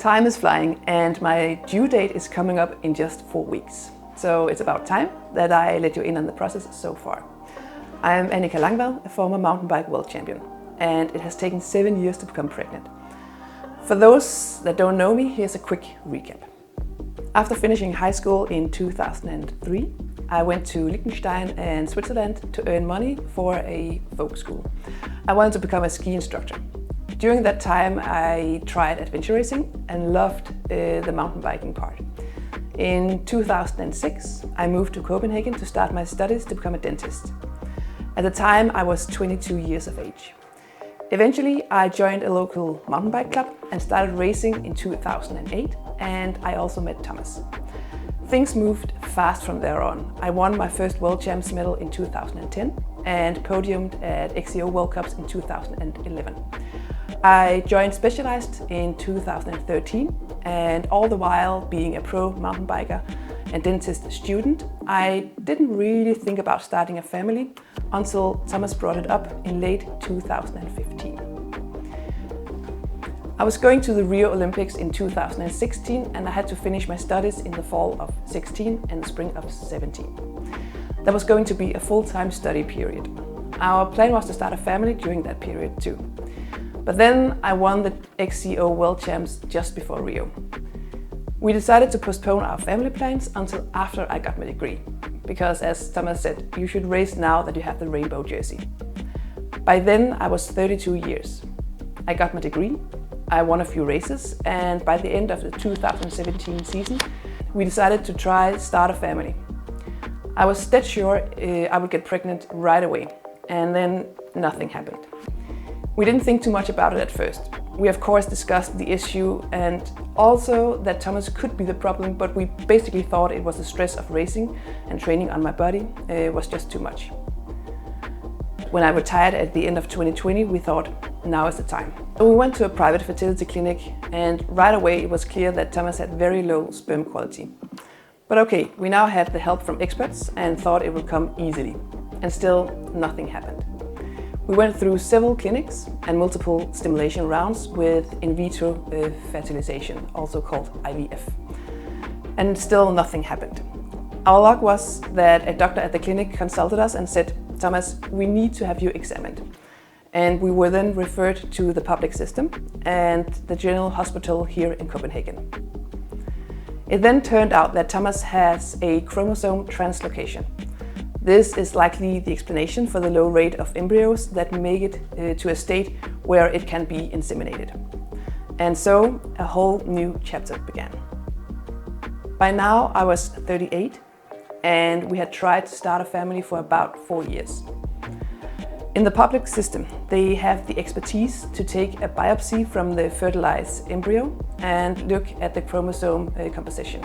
Time is flying and my due date is coming up in just 4 weeks. So it's about time that I let you in on the process so far. I'm Annika Langvad, a former mountain bike world champion, and it has taken 7 years to become pregnant. For those that don't know me, here's a quick recap. After finishing high school in 2003, I went to Liechtenstein and Switzerland to earn money for a folk school. I wanted to become a ski instructor. During that time, I tried adventure racing and loved the mountain biking part. In 2006, I moved to Copenhagen to start my studies to become a dentist. At the time, I was 22 years of age. Eventually, I joined a local mountain bike club and started racing in 2008, and I also met Thomas. Things moved fast from there on. I won my first World Champs medal in 2010 and podiumed at XCO World Cups in 2011. I joined Specialized in 2013, and all the while being a pro mountain biker and dentist student, I didn't really think about starting a family until Thomas brought it up in late 2015. I was going to the Rio Olympics in 2016 and I had to finish my studies in the fall of 16 and the spring of 17. That was going to be a full-time study period. Our plan was to start a family during that period too. But then I won the XCO World Champs just before Rio. We decided to postpone our family plans until after I got my degree, because as Thomas said, you should race now that you have the rainbow jersey. By then I was 32 years. I got my degree, I won a few races, and by the end of the 2017 season, we decided to start a family. I was dead sure I would get pregnant right away, and then nothing happened. We didn't think too much about it at first. We of course discussed the issue and also that Thomas could be the problem, but we basically thought it was the stress of racing and training on my body was just too much. When I retired at the end of 2020, we thought, now is the time. So we went to a private fertility clinic and right away it was clear that Thomas had very low sperm quality. But okay, we now had the help from experts and thought it would come easily. And still nothing happened. We went through several clinics and multiple stimulation rounds with in vitro fertilization, also called IVF. And still nothing happened. Our luck was that a doctor at the clinic consulted us and said, Thomas, we need to have you examined. And we were then referred to the public system and the general hospital here in Copenhagen. It then turned out that Thomas has a chromosome translocation. This is likely the explanation for the low rate of embryos that make it to a state where it can be inseminated. And so a whole new chapter began. By now I was 38 and we had tried to start a family for about 4 years. In the public system, they have the expertise to take a biopsy from the fertilized embryo and look at the chromosome composition.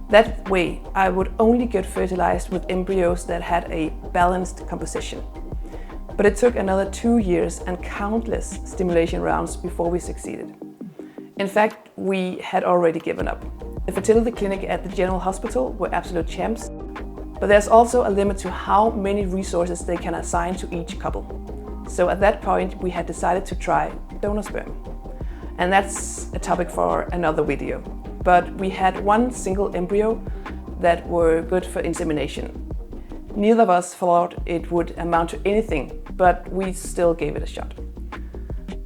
That way, I would only get fertilized with embryos that had a balanced composition. But it took another 2 years and countless stimulation rounds before we succeeded. In fact, we had already given up. The fertility clinic at the general hospital were absolute champs, but there's also a limit to how many resources they can assign to each couple. So at that point, we had decided to try donor sperm. And that's a topic for another video. But we had one single embryo that were good for insemination. Neither of us thought it would amount to anything, but we still gave it a shot.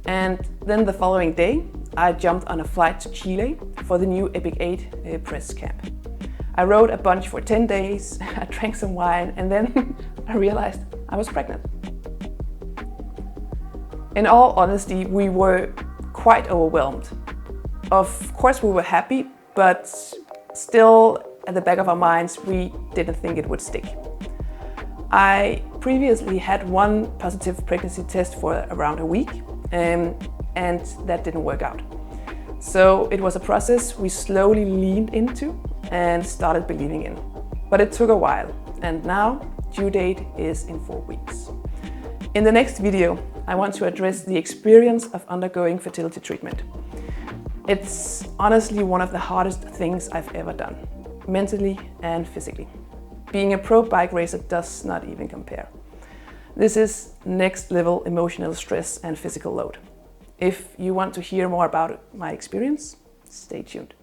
And then the following day, I jumped on a flight to Chile for the new Epic 8 press camp. I rode a bunch for 10 days, I drank some wine, and then I realized I was pregnant. In all honesty, we were quite overwhelmed. Of course we were happy, but still at the back of our minds we didn't think it would stick. I previously had one positive pregnancy test for around a week and that didn't work out. So it was a process we slowly leaned into and started believing in. But it took a while and now due date is in 4 weeks. In the next video I want to address the experience of undergoing fertility treatment. It's honestly one of the hardest things I've ever done, mentally and physically. Being a pro bike racer does not even compare. This is next level emotional stress and physical load. If you want to hear more about my experience, Stay tuned.